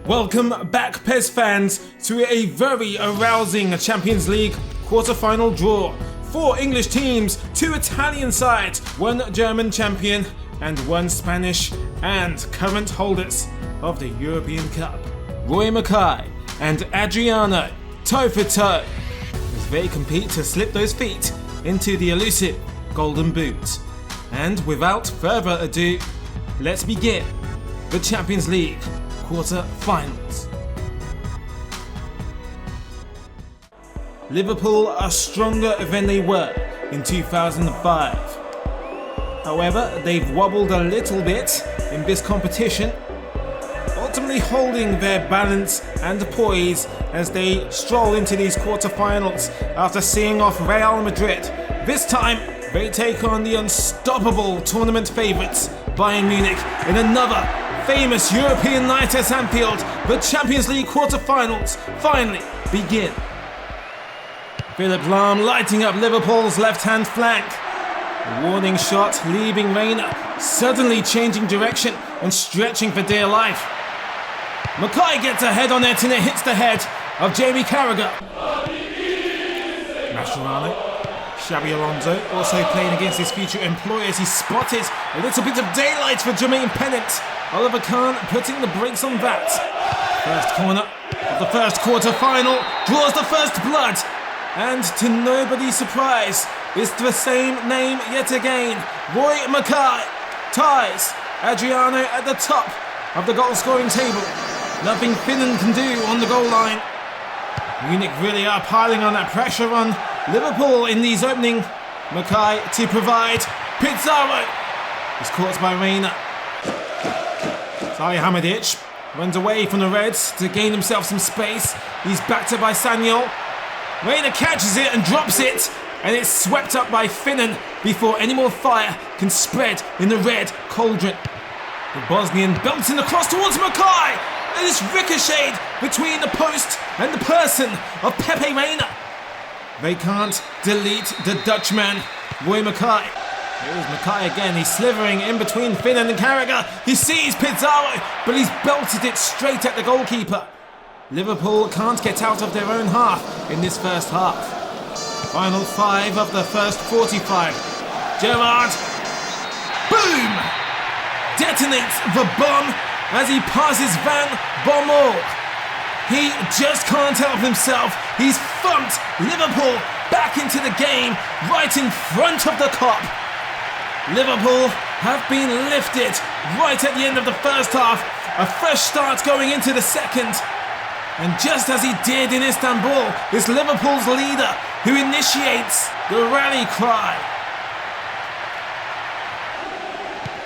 Welcome back, PES fans, to a very arousing Champions League quarter-final draw. 4 English teams, 2 Italian sides, 1 German champion and 1 Spanish and current holders of the European Cup. Roy Mackay and Adriano toe for toe as they compete to slip those feet into the elusive Golden Boot. And without further ado, let's begin the Champions League quarter-finals. Liverpool are stronger than they were in 2005. However, they've wobbled a little bit in this competition, ultimately holding their balance and poise as they stroll into these quarter-finals after seeing off Real Madrid. This time, they take on the unstoppable tournament favourites, Bayern Munich, in another famous European night at Anfield. The Champions League quarter-finals finally begin. Philipp Lahm lighting up Liverpool's left-hand flank. A warning shot leaving Reina suddenly changing direction and stretching for dear life. Mackay gets a head on it and it hits the head of Jamie Carragher. Mascherano. Xabi Alonso also playing against his future employers. He spotted a little bit of daylight for Jermaine Pennant. Oliver Kahn putting the brakes on that. First corner of the first quarter-final draws the first blood. And to nobody's surprise, it's the same name yet again. Roy Mackay ties Adriano at the top of the goal-scoring table. Nothing Finnan can do on the goal line. Munich really are piling on that pressure on Liverpool in these opening. Mackay to provide. Pizarro is caught by Reina. Salihamidzic runs away from the Reds to gain himself some space. He's backed up by Sanyol. Reina catches it and drops it, and it's swept up by Finnan before any more fire can spread in the red cauldron. The Bosnian belts in the cross towards Mackay, and it's ricocheted between the post and the person of Pepe Reina. They can't delete the Dutchman, Roy Mackay. Here's Mackay again, he's slithering in between Finnan and Carragher. He sees Pizarro, but he's belted it straight at the goalkeeper. Liverpool can't get out of their own half in this first half. Final 5 of the first 45. Gerrard, boom! Detonates the bomb as he passes Van Bommel. He just can't help himself. He's thumped Liverpool back into the game right in front of the Kop. Liverpool have been lifted right at the end of the first half. A fresh start going into the second. And just as he did in Istanbul, it's Liverpool's leader who initiates the rally cry.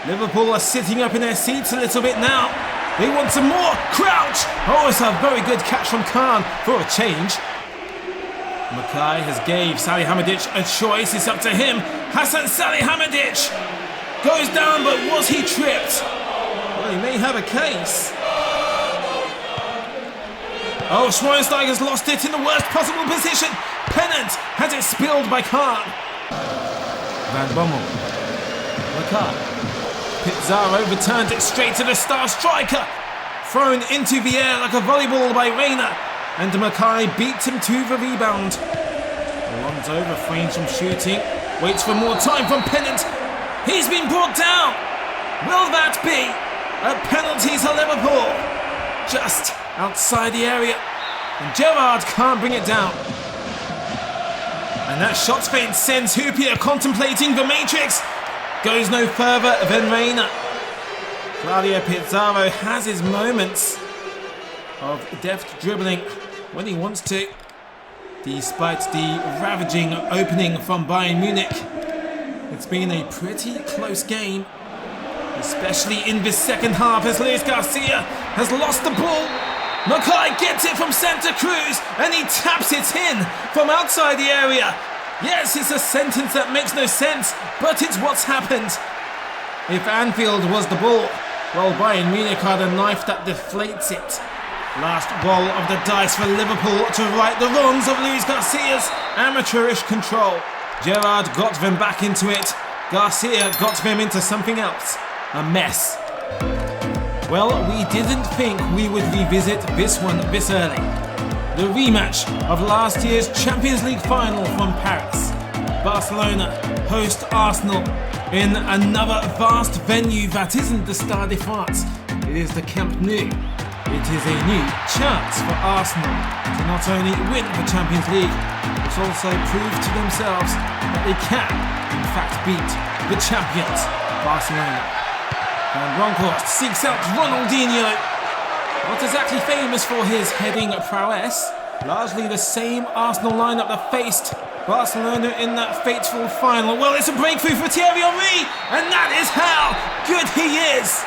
Liverpool are sitting up in their seats a little bit now. They want some more. Crouch! Oh, it's a very good catch from Kahn for a change. Mackay has gave Salihamidzic a choice. It's up to him. Hassan Salihamidzic goes down, but was he tripped? Well, he may have a case. Oh, Schweinsteiger's lost it in the worst possible position. Pennant has it spilled by Kahn. Van Bommel. Mackay. Pizarro returns it straight to the star striker. Thrown into the air like a volleyball by Reina. And Mackay beats him to the rebound. Alonso refrains from shooting. Waits for more time from Pennant. He's been brought down. Will that be a penalty to Liverpool? Just outside the area. And Gerrard can't bring it down. And that shot feint sends Hyypiä contemplating the matrix. Goes no further than Reina. Claudio Pizarro has his moments of deft dribbling when he wants to. Despite the ravaging opening from Bayern Munich, it's been a pretty close game, especially in this second half as Luis Garcia has lost the ball. Mackay gets it from Santa Cruz and he taps it in from outside the area. Yes, it's a sentence that makes no sense, but it's what's happened. If Anfield was the ball, well, Bayern Munich are the knife that deflates it. Last roll of the dice for Liverpool to right the wrongs of Luis Garcia's amateurish control. Gerrard got them back into it. Garcia got them into something else. A mess. Well, we didn't think we would revisit this one this early. The rematch of last year's Champions League final from Paris. Barcelona host Arsenal in another vast venue that isn't the Stade de France. It is the Camp Nou. It is a new chance for Arsenal to not only win the Champions League, but also prove to themselves that they can, in fact, beat the champions, Barcelona. And Bronckhorst seeks out Ronaldinho. Not exactly famous for his heading prowess, largely the same Arsenal lineup that faced Barcelona in that fateful final. Well, it's a breakthrough for Thierry Henry, and that is how good he is.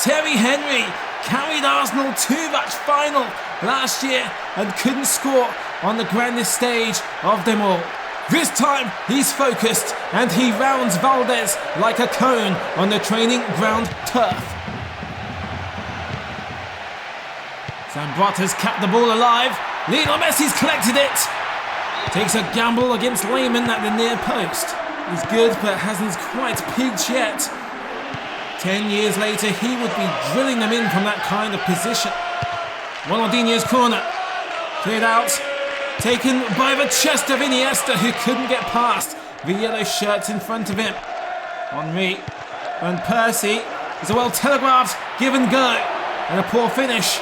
Thierry Henry carried Arsenal to that final last year and couldn't score on the grandest stage of them all. This time he's focused and he rounds Valdez like a cone on the training ground turf. Zambrata's kept the ball alive. Lionel Messi's collected it. Takes a gamble against Lehmann at the near post. He's good but hasn't quite peaked yet. 10 years later, he would be drilling them in from that kind of position. Ronaldinho's corner. Cleared out. Taken by the chest of Iniesta, who couldn't get past the yellow shirts in front of him. Henry. Van Persie is a well-telegraphed give and go. And a poor finish.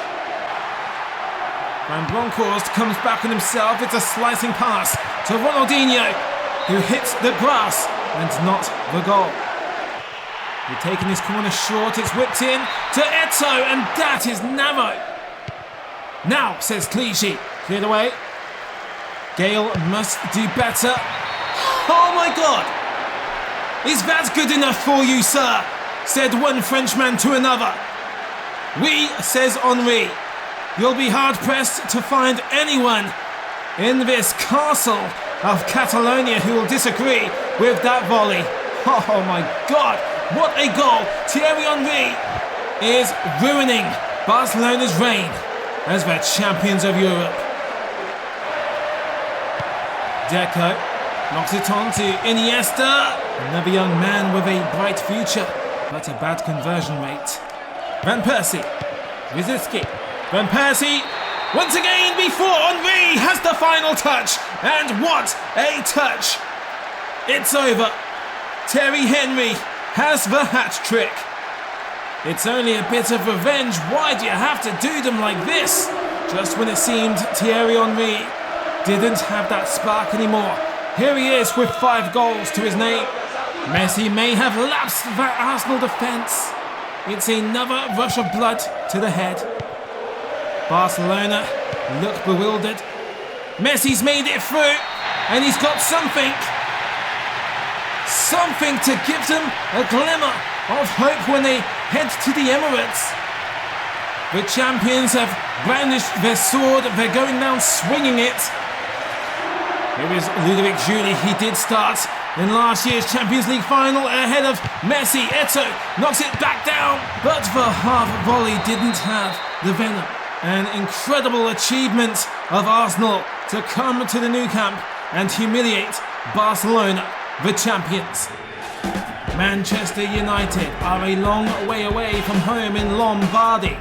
Van Bronckhorst comes back on himself. It's a slicing pass to Ronaldinho, who hits the grass and not the goal. We're taking this corner short. It's whipped in to Eto'o, and that is narrow. Now, says Clichy. Cleared away. Gale must do better. Oh my God! Is that good enough for you, sir? Said one Frenchman to another. Oui, says Henry. You'll be hard-pressed to find anyone in this castle of Catalonia who will disagree with that volley. Oh my God, what a goal! Thierry Henry is ruining Barcelona's reign as the champions of Europe. Deco knocks it on to Iniesta, another young man with a bright future, but a bad conversion rate. Van Persie, Rosicky. Van Persie, once again before Henry has the final touch, and what a touch! It's over. Thierry Henry has the hat-trick. It's only a bit of revenge. Why do you have to do them like this? Just when it seemed Thierry Henry didn't have that spark anymore. Here he is with 5 goals to his name. Messi may have lapsed that Arsenal defence. It's another rush of blood to the head. Barcelona look bewildered. Messi's made it through, and he's got something to give them a glimmer of hope when they head to the Emirates. The champions have brandished their sword, they're going down swinging it. Here is Ludovic Giuli. He did start in last year's Champions League final ahead of Messi. Eto'o knocks it back down, but the half volley didn't have the venom. An incredible achievement of Arsenal to come to the Nou Camp and humiliate Barcelona, the champions. Manchester United are a long way away from home in Lombardy.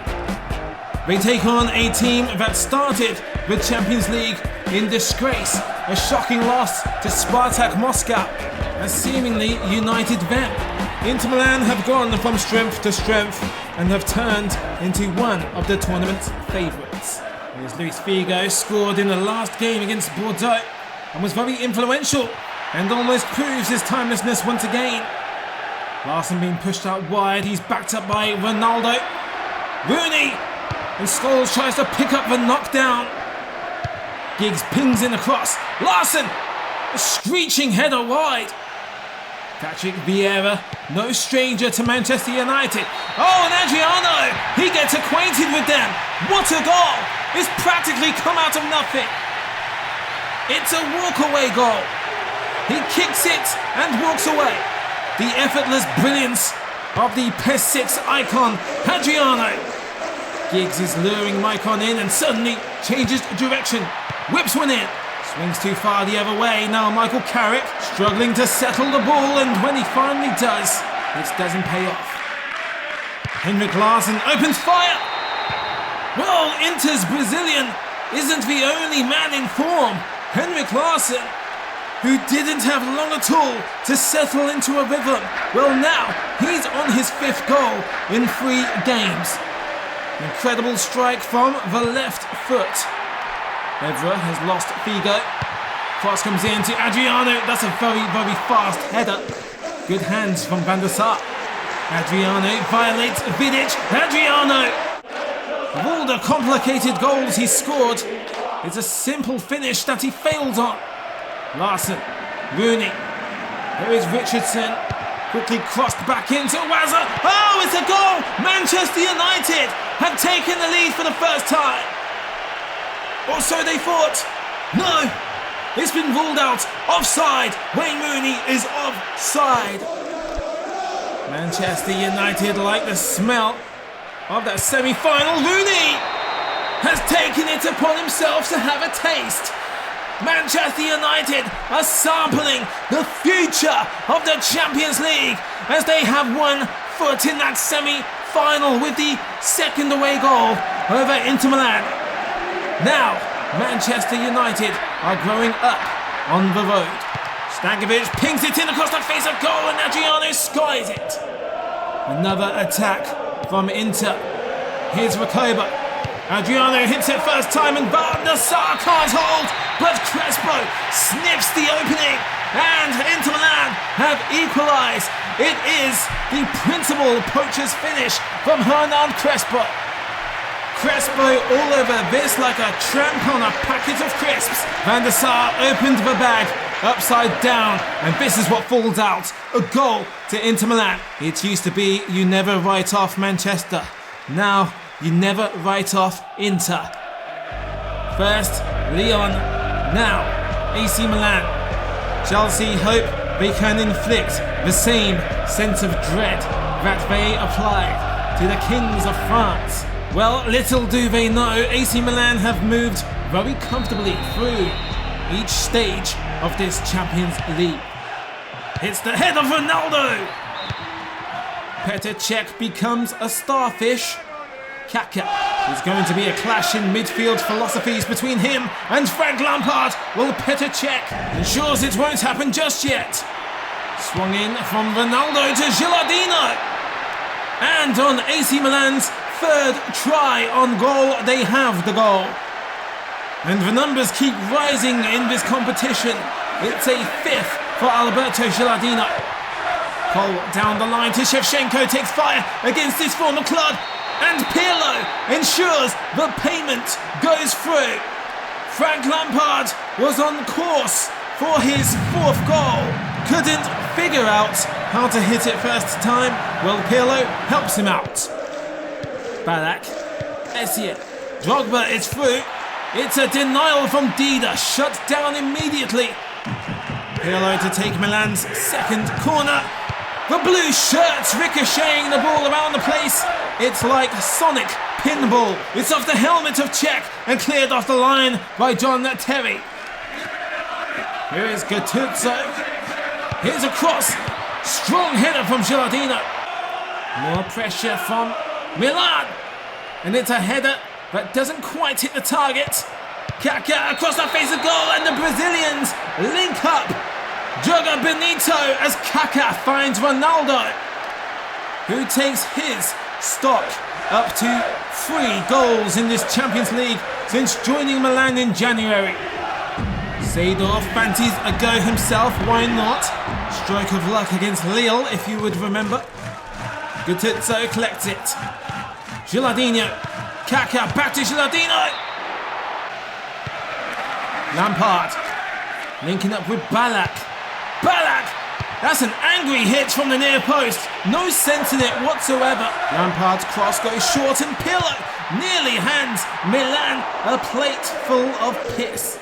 They take on a team that started the Champions League in disgrace, a shocking loss to Spartak Moscow, has seemingly united them. Inter Milan have gone from strength to strength and have turned into one of the tournament's favourites. Here's Luis Figo, scored in the last game against Bordeaux. and was very influential and almost proves his timelessness once again. Larson being pushed out wide, he's backed up by Ronaldo. Rooney! And Scholes tries to pick up the knockdown. Giggs pings in across. Larson! A screeching header wide. Patrick Vieira, no stranger to Manchester United. Oh, and Adriano! He gets acquainted with them. What a goal! It's practically come out of nothing. It's a walk-away goal. He kicks it and walks away. The effortless brilliance of the PES 6 icon, Adriano. Giggs is luring Maicon in and suddenly changes direction. Whips one in. Swings too far the other way. Now Michael Carrick struggling to settle the ball, and when he finally does, it doesn't pay off. Henrik Larsson opens fire. Well, Inter's Brazilian isn't the only man in form. Henrik Larsson, who didn't have long at all to settle into a rhythm. Well, now he's on his 5th goal in 3 games. Incredible strike from the left foot. Evra has lost Figo. Cross comes in to Adriano. That's a very, very fast header. Good hands from Van der Sar. Adriano violates Vidic. Adriano! Of all the complicated goals he scored, it's a simple finish that he failed on. Larson, Rooney. Here is Richardson. Quickly crossed back into Wazza. Oh, it's a goal! Manchester United have taken the lead for the first time. Or so they thought. No, it's been ruled out. Offside. Wayne Rooney is offside. Manchester United like the smell of that semi-final. Rooney has taken it upon himself to have a taste. Manchester United are sampling the future of the Champions League as they have one foot in that semi-final with the 2nd away goal over Inter Milan. Now, Manchester United are growing up on the road. Stankovic pings it in across the face of goal and Adriano skies it. Another attack from Inter. Here's Recoba. Adriano hits it first time and Van der Sar can't hold, but Crespo sniffs the opening and Inter Milan have equalised. It is the principal poacher's finish from Hernan Crespo. Crespo all over this like a tramp on a packet of crisps. Van der Sar opened the bag upside down, and this is what falls out. A goal to Inter Milan. It used to be you never write off Manchester. Now you never write off Inter. First, Lyon. Now, AC Milan. Chelsea hope they can inflict the same sense of dread that they applied to the kings of France. Well, little do they know, AC Milan have moved very comfortably through each stage of this Champions League. It's the head of Ronaldo! Petr Cech becomes a starfish. Kaka is going to be a clash in midfield philosophies between him and Frank Lampard. Well, Petr Cech ensures it won't happen just yet. Swung in from Ronaldo to Gilardino. And on AC Milan's 3rd try on goal, they have the goal. And the numbers keep rising in this competition. It's a 5th for Alberto Gilardino. Cole down the line to Shevchenko, takes fire against his former club. And Pirlo ensures the payment goes through. Frank Lampard was on course for his 4th goal. Couldn't figure out how to hit it first time. Well, Pirlo helps him out. Ballack, Essien, Drogba is through. It's a denial from Dida, shut down immediately. Pirlo to take Milan's 2nd corner. The blue shirts ricocheting the ball around the place. It's like Sonic pinball. It's off the helmet of Cech and cleared off the line by John Terry. Here is Gattuso. Here's a cross. Strong header from Gilardino. More pressure from Milan. And it's a header that doesn't quite hit the target. Kaka across the face of goal and the Brazilians link up. Joga Benito as Kaka finds Ronaldo, who takes his stock up to 3 goals in this Champions League since joining Milan in January. Seedorf fancies a go himself, why not? Stroke of luck against Lille, if you would remember. Gattuso collects it. Gilardino. Kaká back to Gilardino. Lampard. Linking up with Ballack. Ballack! That's an angry hit from the near post. No sense in it whatsoever. Lampard's cross goes short and Pirlo nearly hands Milan a plate full of piss.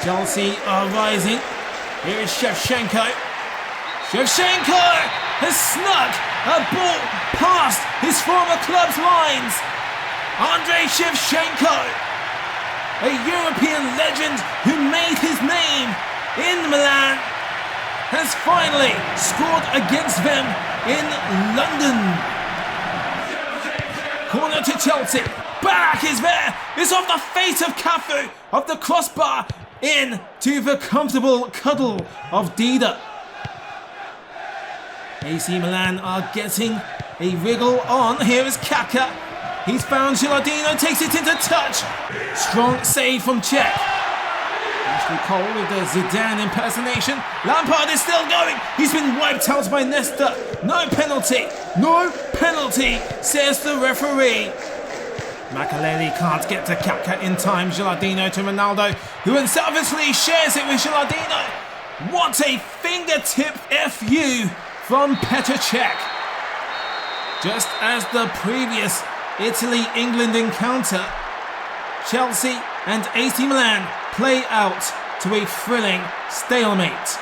Chelsea are rising. Here is Shevchenko. Shevchenko has snuck a ball past his former club's lines. Andrei Shevchenko, a European legend who made his name in Milan, has finally scored against them in London. Corner to Chelsea. Ballack is there. It's off the face of Cafu, off the crossbar, in to the comfortable cuddle of Dida. AC Milan are getting a wriggle on. Here is Kaká. He's found Gilardino, takes it into touch. Strong save from Czech. Ashley Cole with the Zidane impersonation. Lampard is still going. He's been wiped out by Nesta. No penalty. No penalty, says the referee. Makelele can't get to Kaká in time. Gilardino to Ronaldo, who unselfishly shares it with Gilardino. What a fingertip FU from Petr Cech. Just as the previous Italy-England encounter, Chelsea and AC Milan play out to a thrilling stalemate.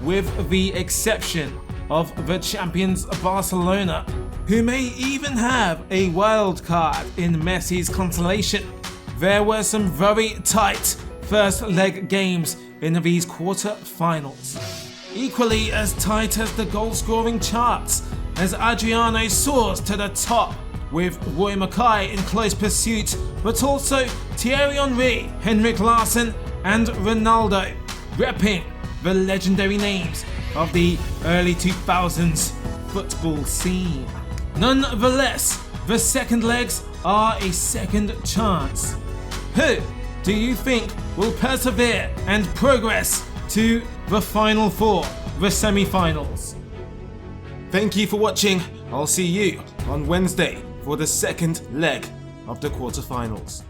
With the exception of the Champions Barcelona, who may even have a wild card in Messi's consolation, there were some very tight first leg games in these quarter-finals. Equally as tight as the goal-scoring charts, as Adriano soars to the top, with Roy Mackay in close pursuit, but also Thierry Henry, Henrik Larsson and Ronaldo, repping the legendary names of the early 2000s football scene. Nonetheless, the second legs are a second chance. Who do you think will persevere and progress to the Final Four, the semi-finals? Thank you for watching. I'll see you on Wednesday for the second leg of the quarterfinals.